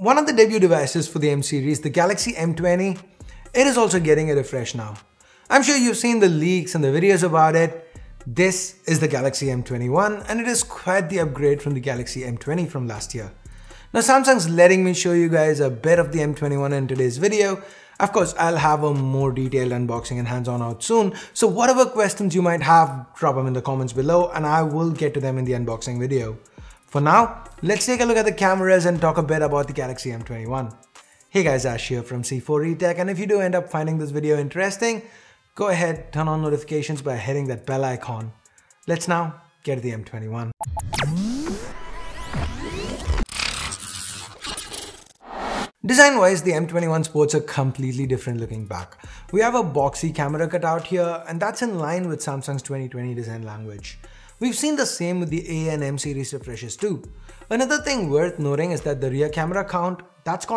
one of the debut devices for the M series, the Galaxy M20, it is also getting a refresh now. I'm sure you've seen the leaks and the videos about it. This is the Galaxy M21 and it is quite the upgrade from the Galaxy M20 from last year. Now Samsung's letting me show you guys a bit of the M21 in today's video. Of course, I'll have a more detailed unboxing and hands-on out soon, so whatever questions you might have, drop them in the comments below and I will get to them in the unboxing video. For now, let's take a look at the cameras and talk a bit about the Galaxy M21. Hey guys, Ash here from C4eTech, and if you do end up finding this video interesting, go ahead, turn on notifications by hitting that bell icon. Let's now get to the M21. Design-wise, the M21 sports a completely different looking back. We have a boxy camera cutout here, and that's in line with Samsung's 2020 design language. We've seen the same with the A and M series refreshes too. Another thing worth noting is that the rear camera count, that's